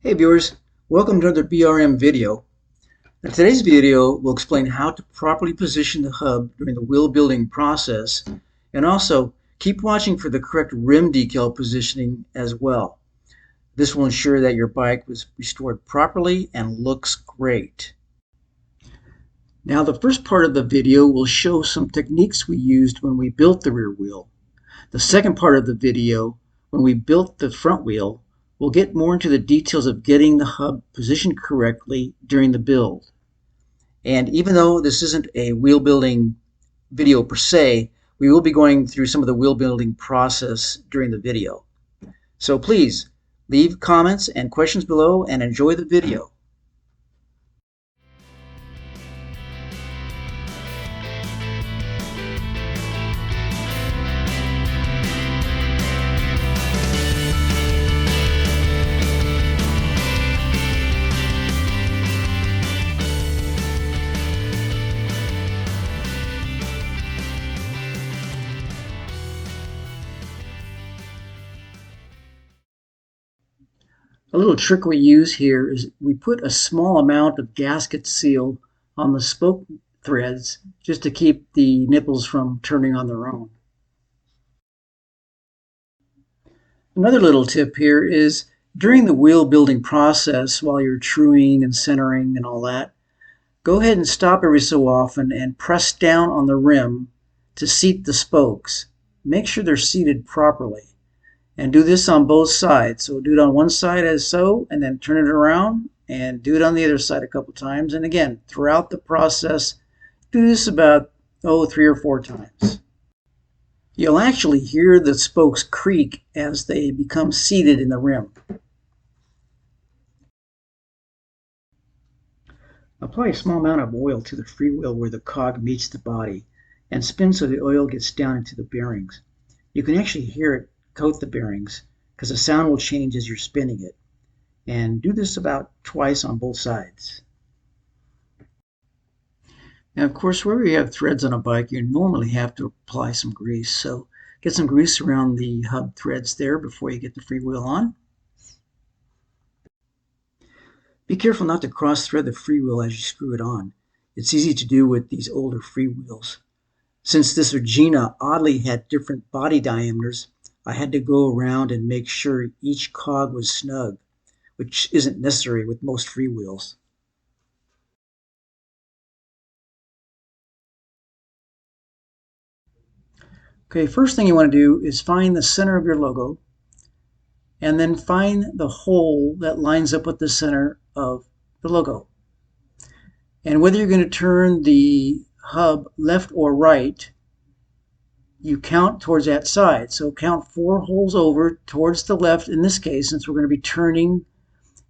Hey viewers, welcome to another BRM video. Now, today's video will explain how to properly position the hub during the wheel building process, and also keep watching for the correct rim decal positioning as well. This will ensure that your bike was restored properly and looks great. Now the first part of the video will show some techniques we used when we built the rear wheel. The second part of the video, when we built the front wheel, we'll get more into the details of getting the hub positioned correctly during the build. And even though this isn't a wheel building video per se, we will be going through some of the wheel building process during the video. So please leave comments and questions below and enjoy the video. A little trick we use here is we put a small amount of gasket seal on the spoke threads just to keep the nipples from turning on their own. Another little tip here is during the wheel building process, while you're truing and centering and all that, go ahead and stop every so often and press down on the rim to seat the spokes. Make sure they're seated properly. And do this on both sides. So do it on one side as so, and then turn it around and do it on the other side a couple times. And again, throughout the process, do this about 3 or 4 times. You'll actually hear the spokes creak as they become seated in the rim. Apply a small amount of oil to the freewheel where the cog meets the body and spin so the oil gets down into the bearings. You can actually hear it coat the bearings because the sound will change as you're spinning it. And do this about twice on both sides. Now, of course, wherever you have threads on a bike, you normally have to apply some grease. So get some grease around the hub threads there before you get the freewheel on. Be careful not to cross thread the freewheel as you screw it on. It's easy to do with these older freewheels. Since this Regina oddly had different body diameters, I had to go around and make sure each cog was snug, which isn't necessary with most freewheels. Okay, first thing you want to do is find the center of your logo, and then find the hole that lines up with the center of the logo. And whether you're going to turn the hub left or right, you count towards that side. So count 4 holes over towards the left in this case, since we're going to be turning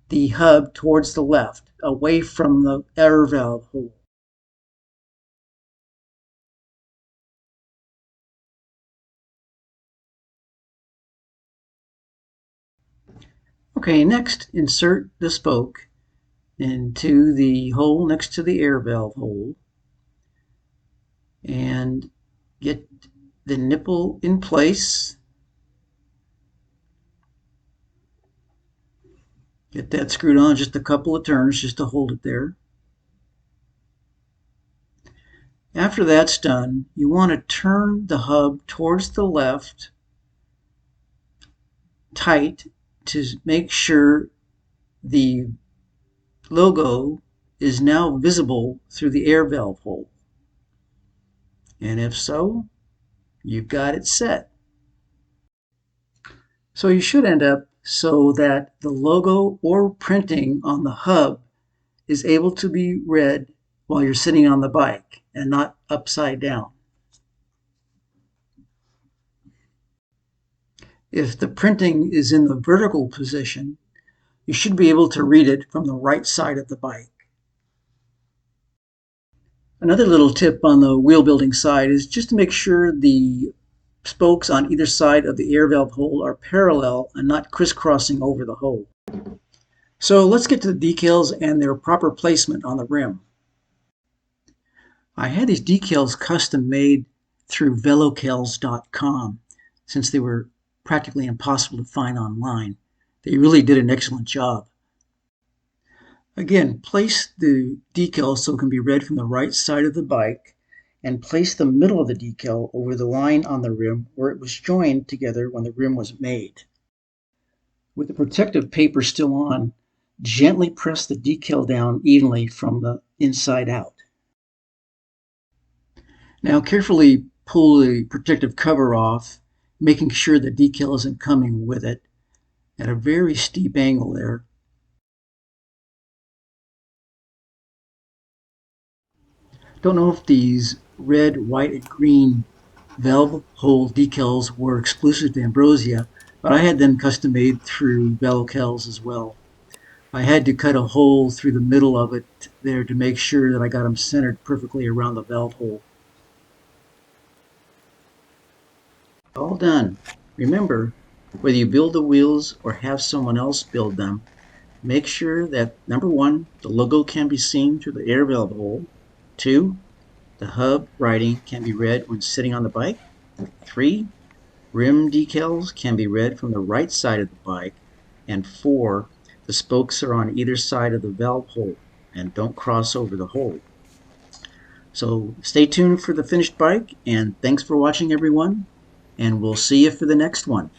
the hub towards the left, away from the air valve hole. Okay, next insert the spoke into the hole next to the air valve hole and get the nipple in place. Get that screwed on just a couple of turns just to hold it there. After that's done, you want to turn the hub towards the left tight to make sure the logo is now visible through the air valve hole. And if so, you've got it set. So you should end up so that the logo or printing on the hub is able to be read while you're sitting on the bike and not upside down. If the printing is in the vertical position, you should be able to read it from the right side of the bike. Another little tip on the wheel building side is just to make sure the spokes on either side of the air valve hole are parallel and not crisscrossing over the hole. So let's get to the decals and their proper placement on the rim. I had these decals custom made through velocals.com since they were practically impossible to find online. They really did an excellent job. Again, place the decal so it can be read from the right side of the bike, and place the middle of the decal over the line on the rim where it was joined together when the rim was made. With the protective paper still on, gently press the decal down evenly from the inside out. Now carefully pull the protective cover off, making sure the decal isn't coming with it at a very steep angle there. Don't know if these red, white, and green valve hole decals were exclusive to Ambrosia, but I had them custom made through Decals as well. I had to cut a hole through the middle of it there to make sure that I got them centered perfectly around the valve hole. All done. Remember, whether you build the wheels or have someone else build them, make sure that number one, the logo can be seen through the air valve hole. 2, the hub writing can be read when sitting on the bike. 3, rim decals can be read from the right side of the bike. And 4, the spokes are on either side of the valve hole and don't cross over the hole. So stay tuned for the finished bike, and thanks for watching, everyone, and we'll see you for the next one.